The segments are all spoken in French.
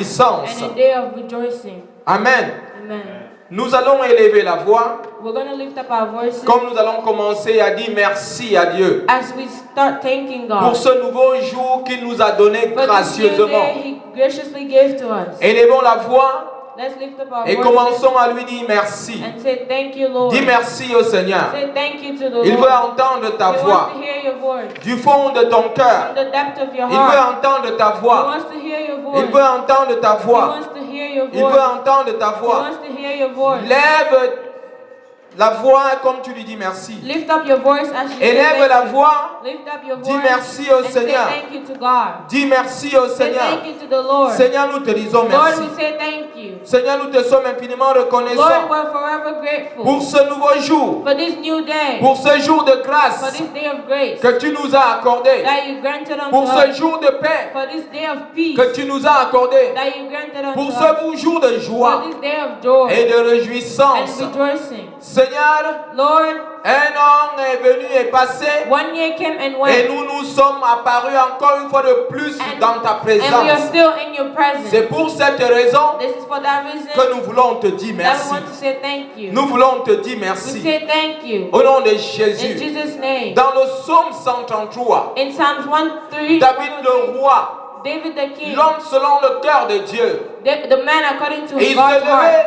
réjouissance. and a day of rejoicing. Amen. Amen. Nous allons élever la voix, We're going to lift up our voices comme nous allons commencer à dire merci à Dieu as we start thanking pour God ce nouveau jour qu'il nous a donné for this new gracieusement. day He graciously gave to us. Élevons la voix Let's lift up our et voices commençons à lui dire merci. and say thank you, Lord. Dis merci au Seigneur. Say thank you to the Il veut Lord. entendre ta He voix wants to hear your voice du fond de ton from cœur. the depth of your Il veut heart. entendre ta He voix. wants to hear your Il voice. veut entendre ta He voix. wants to hear your Il veut voice. entendre ta He voix. wants to hear your voice. Lève la voix comme tu lui dis merci. Lift up your voice as you say Élève thank la you. voix. Lift up your Dis voice merci au and Seigneur. say thank you to God. Dis merci au Say Seigneur. thank you to the Lord. Seigneur, nous te disons Lord, merci. we say thank you. Seigneur, nous te sommes infiniment Lord, reconnaissants we're forever grateful pour ce nouveau jour, for this new day, pour ce jour de for grâce this day of grace que tu nous as accordé, that you granted unto pour ce us, jour de paix for this day of peace que tu nous as accordé, that you granted unto pour us, ce beau jour de for joie this day of joy et de and réjouissance. rejoicing. Seigneur, Lord, un an est venu et passé 1 year came and et went, nous nous sommes apparus encore une fois de plus dans ta and we are présence. still in your presence. C'est pour cette raison This is for that reason que nous voulons te dire that we merci. want to say thank you. Nous voulons te dire We merci. say thank you. Au nom de In Jésus. Jesus' name. Dans le psaume 133, In Psalms 1:3, David le roi, David the king, l'homme selon le cœur de Dieu, the man according to il God's heart,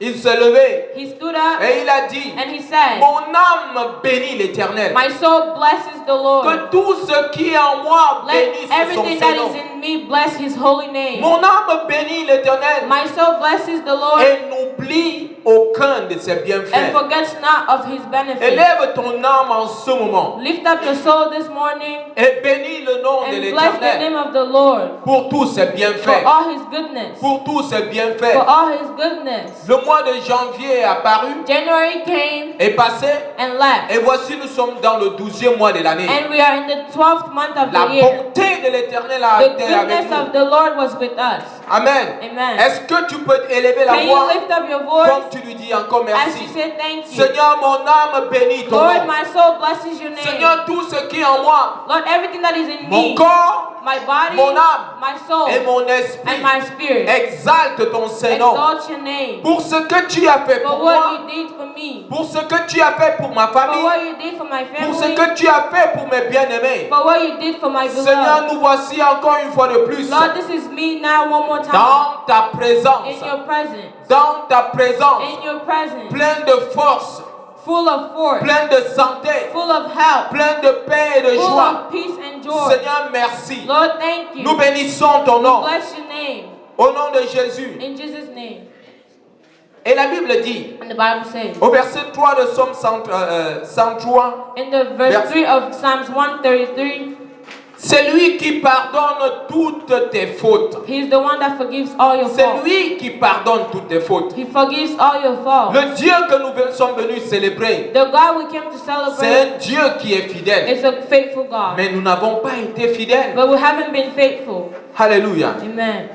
s'est levé he stood up et il a dit, and he said, mon âme bénit l'Éternel. my soul blesses the Lord. Que tout ce qui est en moi Let bénisse son everything that Seigneur. is in me bless his holy name. Mon âme bénit l'Éternel My soul blesses the Lord et n'oublie aucun de ses and bienfaits. forgets not of his benefits. Élève ton âme en ce moment Lift up your soul this morning et bénis le nom de and bless the l'Éternel name of the Lord pour tous ses for bienfaits. all his goodness. Pour tous ses bienfaits. For all his goodness. Le mois de janvier est apparu, January came est passé, and left. et voici nous sommes dans le 12e mois de l'année. And we are in the 12th month of La the year. bonté de l'Éternel a The été avec goodness of nous. the Lord was with us. Amen. Amen. Est-ce que tu peux élever la Can you voix lift up your comme voice tu lui dis encore as you merci? say thank you? Seigneur, mon âme bénit ton Lord, nom. my soul blesses your name. Seigneur, tout ce qui est en moi, Lord, everything that is in mon me, corps my body, mon âme my soul, et mon and esprit, my spirit, exalte ton Saint-Nom. exalt your name Pour ce que tu as fait for pour what moi, you did for me, pour ce que tu as fait pour ma for famille, what you did for my pour ce family, que tu as fait pour mes bien-aimés. for what you did for my Seigneur, beloved. nous voici encore une fois de plus Lord, this is me now one more time. dans ta présence, In your presence. dans ta présence, In your presence. plein de force, Full of force. plein de santé, Full of help. plein de paix et de Full joie. of peace and joy. Seigneur, merci. Lord, thank you. Nous bénissons ton nom Bless your name. au nom de Jésus. In Jesus' name. Et la Bible dit, And the Bible says, au verset 3 de Psaume 103, in the verse 3 of Psalms 133, c'est lui qui pardonne toutes tes fautes. He's the one that forgives all your C'est faults. lui qui pardonne toutes tes fautes. He forgives all your faults. Le Dieu que nous sommes venus célébrer, The God we came to c'est celebrate un Dieu qui est fidèle. is a faithful God. Mais nous n'avons pas été fidèles. But we haven't been faithful. Alléluia. Amen.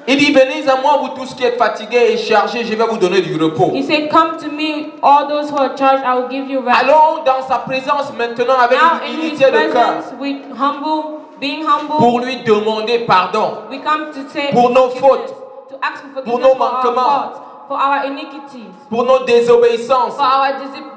Il dit, venez à moi, vous tous qui êtes fatigués et chargés, je vais vous donner du repos. He said, come to me, all those who are charged, I will give you rest. Allons dans sa présence maintenant avec Now une in His unité de cœur presence, with being humble, pour lui demander pardon we come to say pour nos forgiveness, fautes, to ask for pour forgiveness nos for our manquements, faults, for our iniquities, pour nos désobéissances, for our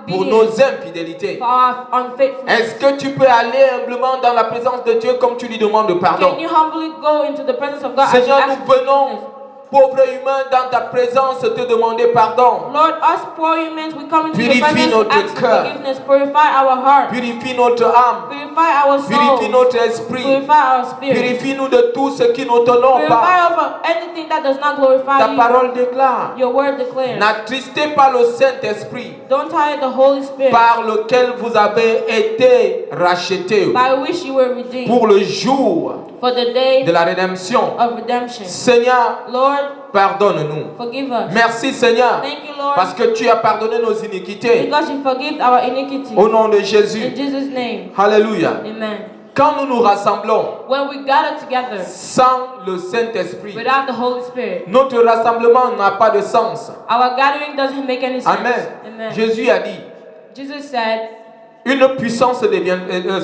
pour nos disobedience, infidélités. for our unfaithfulness. Est-ce que tu peux aller humblement dans la présence de Dieu comme tu lui demandes pardon? Can you humbly go into the presence of God as you Seigneur, ask nous for venons, forgiveness? pauvres humains, dans ta présence te demander pardon. Lord, us poor humans, we come into your Purifie presence to notre ask for cœur. forgiveness. Purify our heart. Purifie notre âme. Purify our soul. Purifie notre esprit. Purify our spirit. Purifie-nous de tout ce qui ne t'honore Purify pas. over anything that does not glorify Ta you. parole déclare. Your word declares. N'attristez pas le Saint-Esprit Don't tire the Holy Spirit, par lequel vous avez été rachetés by which you were redeemed, pour le jour for the day de la rédemption. of redemption. Seigneur, Lord, pardonne-nous. forgive us. Merci Seigneur, Thank you, Lord, parce que tu as pardonné nos iniquités. because you forgive our iniquities. Au nom de In Jésus. Jesus' name, Alléluia. amen. Quand nous nous rassemblons When we gather together sans le Saint-Esprit, without the Holy Spirit, notre rassemblement n'a pas de sens. our gathering doesn't make any sense. Amen. Amen. Jésus a dit, Jesus said, Une puissance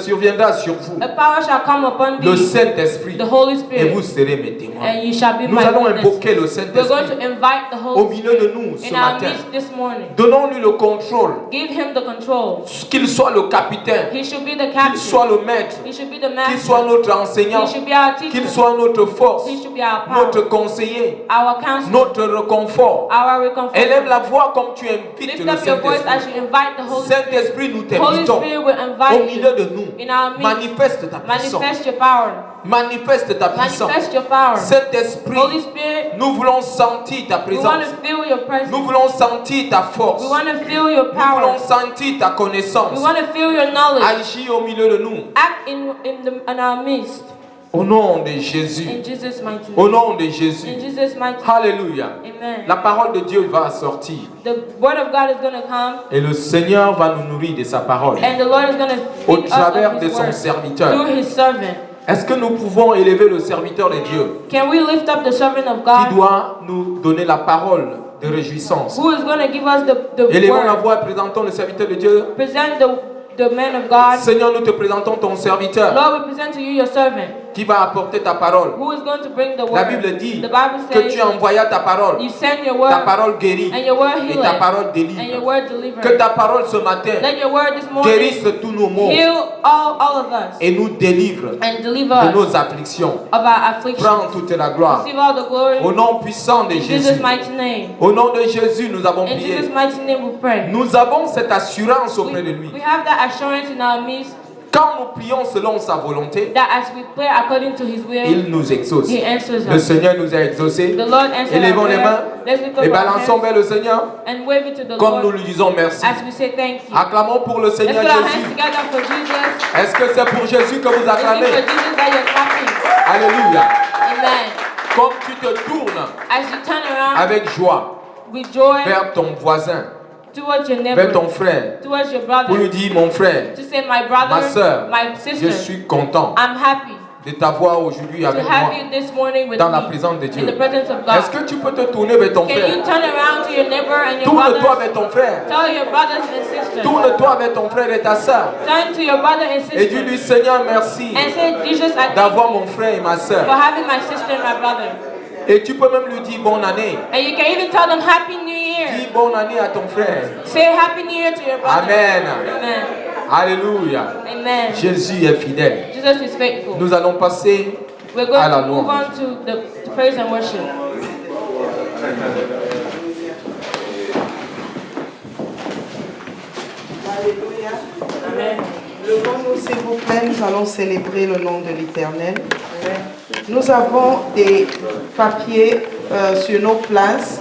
surviendra sur vous, A power shall come upon le thee, Saint-Esprit, the Holy et Spirit, vous serez mes témoins. and you shall be Nous my allons witness. invoquer le We're going Saint-Esprit to invite the au Holy milieu de Spirit nous ce in our matin. midst this morning. Donnons-lui le contrôle, Give him the control. qu'il soit le capitaine, He should be the qu'il soit captain. le maître, He should be the qu'il soit master. notre enseignant, He should be our teacher. qu'il soit notre force, He should be our power, notre conseiller, our counselor, notre réconfort. our reconfort. Élève la voix comme tu invites Lift le up your voice as Saint-Esprit. you invite the Holy Spirit. Saint-Esprit, nous Holy t'invitons Spirit will au invite milieu you de nous. in our midst. Manifeste ta puissance. Manifest your power. Manifeste ta puissance. Manifest your power. Saint-Esprit, Holy Spirit, nous voulons sentir ta we want présence. to feel your presence. Nous voulons sentir ta force. We want to feel your Nous voulons power. sentir ta connaissance. We want to feel your knowledge. Agis au milieu de nous. Act in our midst. Au nom de Jésus. In Jesus' mighty Au name. nom de In Jésus. Jesus' mighty name. Alléluia. Amen. La parole de Dieu va sortir. The word of God is going to come, Et le Seigneur va nous nourrir de sa parole. and the Lord is going to Au feed us travers of de His son word serviteur. through His servant. Est-ce que nous pouvons élever le serviteur de Dieu Can we lift up the servant of qui God doit nous donner la parole de réjouissance? who is going to give us the Élevons la word? voix et présentons le serviteur de Dieu. Present the man of God. Seigneur, nous te présentons ton serviteur Lord, we present to you your servant qui va apporter ta parole. who is going to bring the La word. Bible dit The Bible que tu says envoyas ta parole. you send your Ta word, parole guérit and your word et heals, ta parole and délivre. your word Que delivers. ta parole ce matin Let your word this morning guérisse tous nos maux heal all of us et nous délivre and deliver de us nos afflictions. of our affliction. Prends toute la gloire. Receive all the glory Au nom puissant de in Jesus' Jésus. mighty name. Au nom de Jésus, nous avons In prié. Jesus' mighty name we pray. Nous avons cette assurance auprès de lui. We have that assurance in our midst Quand nous prions selon sa volonté, that as we pray according to His will, il nous exauce. He answers Le us. Seigneur nous a exaucés. The Lord answers our Élevons les prayer. mains Let's lift up et our balançons hands vers le Seigneur and wave it to the comme nous Lord lui disons merci. as we say thank you. Acclamons pour le Let's Seigneur put our hands Jésus. together for Jesus. Est-ce que c'est pour Jésus que vous Is it for acclamez? Jesus that you're clapping? Alléluia. Amen. Comme tu te tournes As you turn around avec joie with joy vers ton voisin, towards your vers neighbor, ton frère, towards your pour lui brother, dire mon frère, to say, my brother, ma sœur, my je sister, suis content I'm happy de t'avoir aujourd'hui to avec moi have you this morning with dans la me présence de in Dieu. the presence of Est-ce God. que tu peux te tourner vers ton Can you frère? turn around to your neighbor and your Tourne-toi brothers? vers ton frère. Tell your brothers and sisters. Tourne-toi vers ton frère et ta sœur. Turn to your brother and Et dis-lui, sister Seigneur, merci and say, Jesus, I thank d'avoir you mon frère et ma for sœur. having my sister and my brother. Et tu peux même lui dire bonne année. And you can even tell them Happy New Year. Dis bonne année à ton frère. Say Happy New Year to your brother. Amen. Amen. Alléluia. Amen. Jésus est fidèle. Jesus is faithful. Nous allons passer We're going à la to move louange. on to the praise and worship. Alléluia. Amen. Levons-nous s'il vous plaît, nous allons célébrer le nom de l'Éternel. Nous avons des papiers sur nos places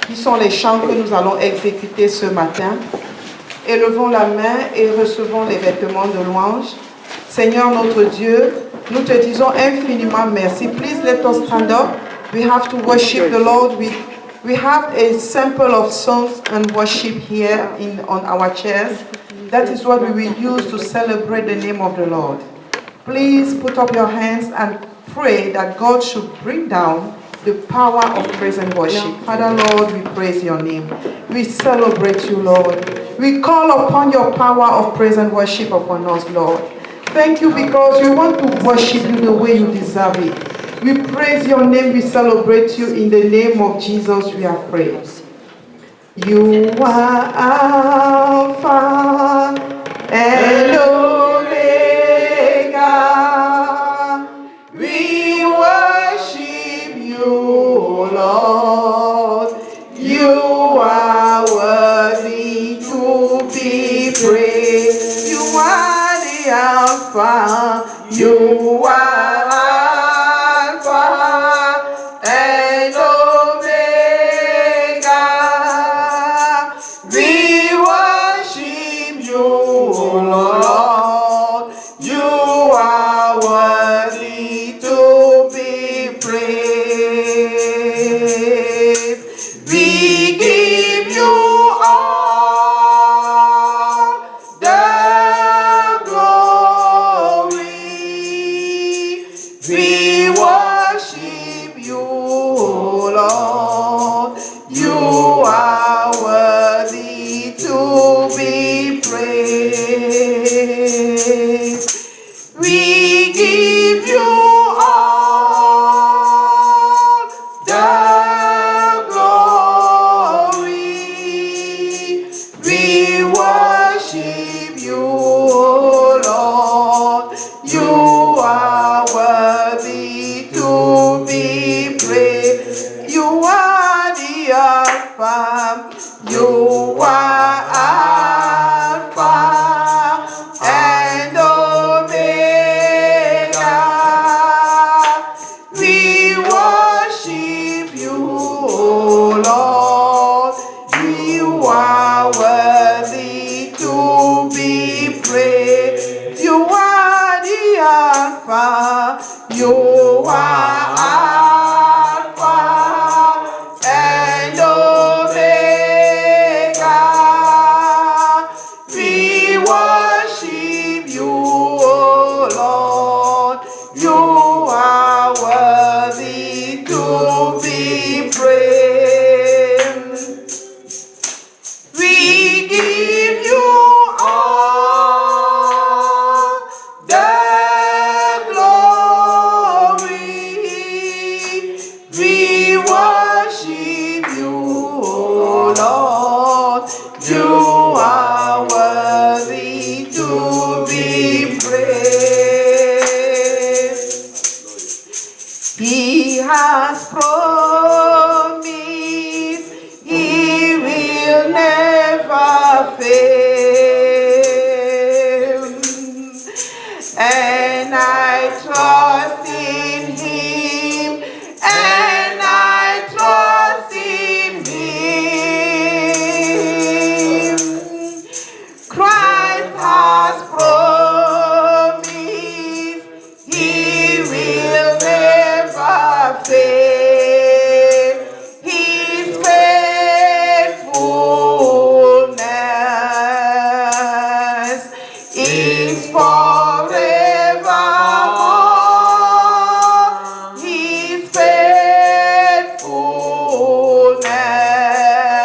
qui sont les chants que nous allons exécuter ce matin. Élevons la main et recevons les vêtements de louange. Seigneur notre Dieu, nous te disons infiniment merci. Please let us stand up. We have to worship the Lord. We have a sample of songs and worship here on our chairs. That is what we will use to celebrate the name of the Lord. Please put up your hands and pray that God should bring down the power of praise and worship. Father, Lord, we praise your name. We celebrate you, Lord. We call upon your power of praise and worship upon us, Lord. Thank you because we want to worship you the way you deserve it. We praise your name. We celebrate you in the name of Jesus. We have prayed. You are Alpha and Omega. We worship you, Lord. You are worthy to be praised. You are the Alpha. You are Alpha and Omega. We worship you, Lord. You are worthy to be praised. We give you all the glory. We worship you, Lord. You are worthy to be praised. be praised. We give you all the glory. We worship you, O Lord. You are worthy to be praised. He has promised He will never fail, and I trust in Him, and I trust in Him. Christ has promised He will never fail. His faithfulness is forevermore. His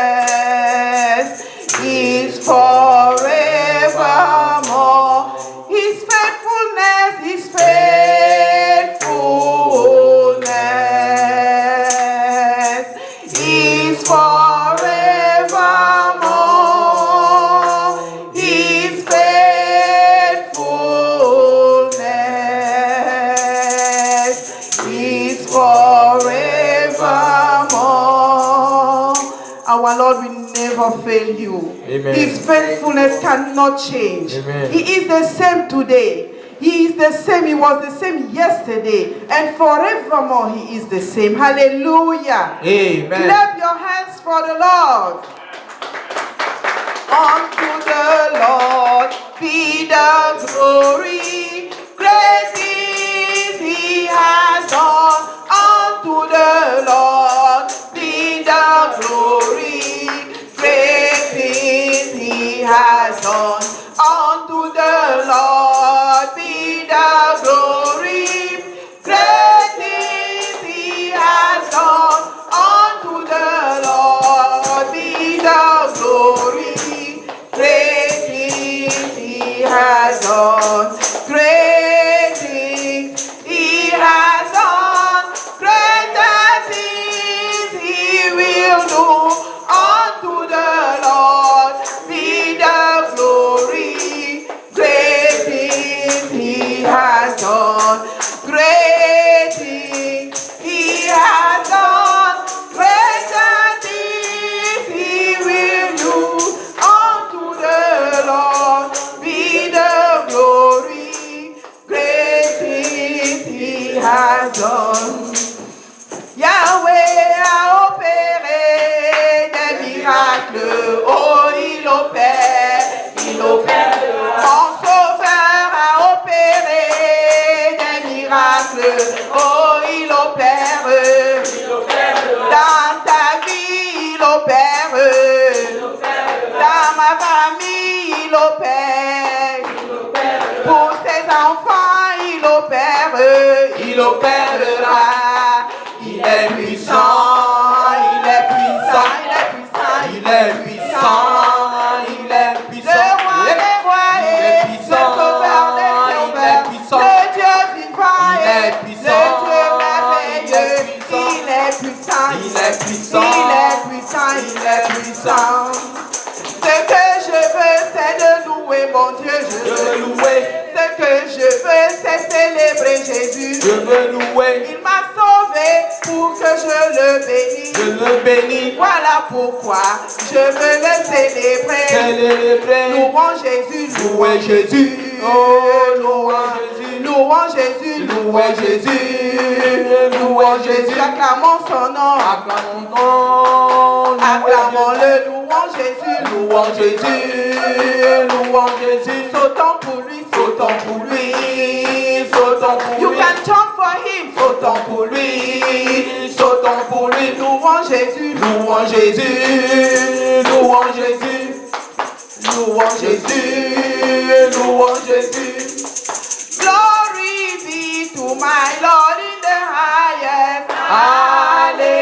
faithfulness is forevermore. His faithfulness is forevermore. His faithfulness is forevermore. Our Lord will never fail you. Amen. His faithfulness cannot change. Amen. He is the same today. He is the same. He was the same yesterday. And forevermore, He is the same. Hallelujah. Amen. Clap your hands for the Lord. Unto the Lord be the glory. Great things He has done. Unto the Lord be the glory. Great things He has done. Unto the Lord be the glory. Great things He has done. Unto the Lord be the glory. Great things He has done. Great things He has done. Greater things He will do. Unto the Lord be the glory. Great things He has done. Great things He has done. Greater things He will do. Unto the Lord be the glory. Great things He has done. Yahweh a opéré des miracles. Oh, il opère. Mon sauveur a opéré des miracles. Oh, il opère. Dans ta vie, il opère. Dans ma famille, il opère. Pour ses enfants, il opère. Il opérera. Il est puissant. Il est puissant. Il est puissant. Il est puissant. Il est puissant. Le roi des rois et le sauveur des sauveurs. Le Dieu vivant et le Dieu merveilleux. Il est puissant. Il est puissant. Il est puissant. Il est puissant. Ce que je veux, c'est de louer mon Dieu. Je veux louer. Ce que je veux, c'est célébrer Jésus. Je veux louer. Il m'a sauvé pour que je le bénisse. Je le bénis. Voilà pourquoi je veux le célébrer. Louons Jésus, Louez Jésus. Oh, louons Jésus, louons Jésus, louons Jésus, louons Jésus. Acclamons son nom. Acclamons-le, louons Jésus, Louons Jésus. louons Jésus. Sautons pour lui, sautons pour lui, sautons pour lui. You can jump for him, sautons pour lui, sautons pour lui. Louons Jésus, louons Jésus, louons Jésus, louons Jésus, louons Jésus. Glory be to my Lord in the highest. Alléluia.